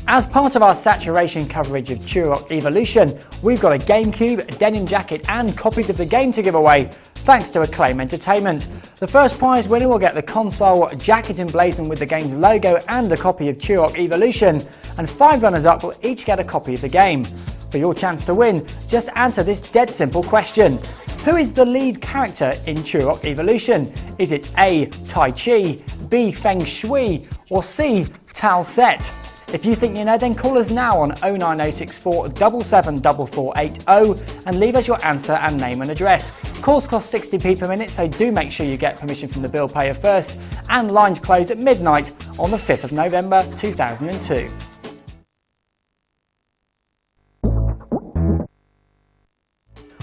As part of our saturation coverage of Turok Evolution, we've got a GameCube, a denim jacket and copies of the game to give away, thanks to Acclaim Entertainment. The first prize winner will get the console jacket emblazoned with the game's logo and a copy of Turok Evolution, and 5 runners-up will each get a copy of the game. For your chance to win, just answer this dead simple question. Who is the lead character in Turok Evolution? Is it A. Tai Chi, B. Feng Shui, or C. Tal Set? If you think you know, then call us now on 09064 774480 and leave us your answer and name and address. Calls cost 60p per minute, so do make sure you get permission from the bill payer first, and lines close at midnight on the 5th of November 2002.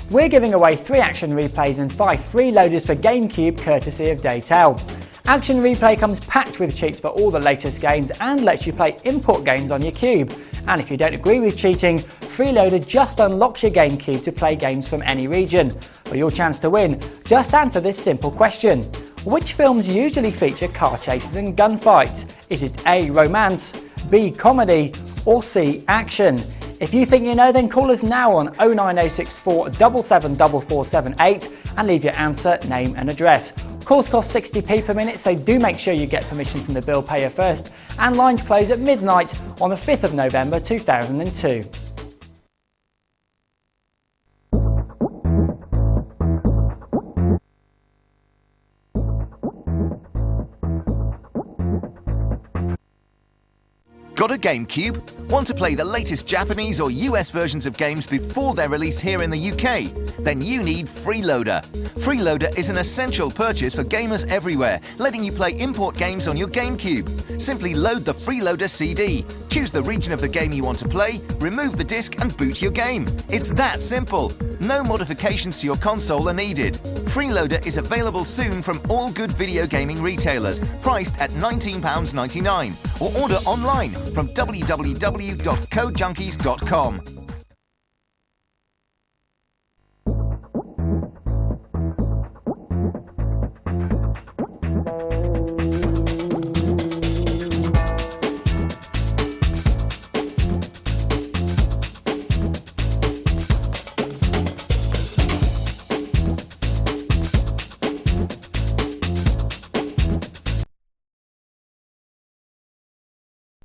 We're giving away 3 Action Replays and 5 freeloaders for GameCube courtesy of Daytel. Action Replay comes packed with cheats for all the latest games and lets you play import games on your Cube. And if you don't agree with cheating, Freeloader just unlocks your GameCube to play games from any region. For your chance to win, just answer this simple question. Which films usually feature car chases and gunfights? Is it A. Romance, B. Comedy, or C. Action? If you think you know, then call us now on 09064 774478 and leave your answer, name and address. Calls cost 60p per minute, so do make sure you get permission from the bill payer first, and lines close at midnight on the 5th of November 2002. Got a GameCube? Want to play the latest Japanese or US versions of games before they're released here in the UK? Then you need Freeloader. Freeloader is an essential purchase for gamers everywhere, letting you play import games on your GameCube. Simply load the Freeloader CD, choose the region of the game you want to play, remove the disc and boot your game. It's that simple. No modifications to your console are needed. Freeloader is available soon from all good video gaming retailers, priced at £19.99, or order online from www.codejunkies.com.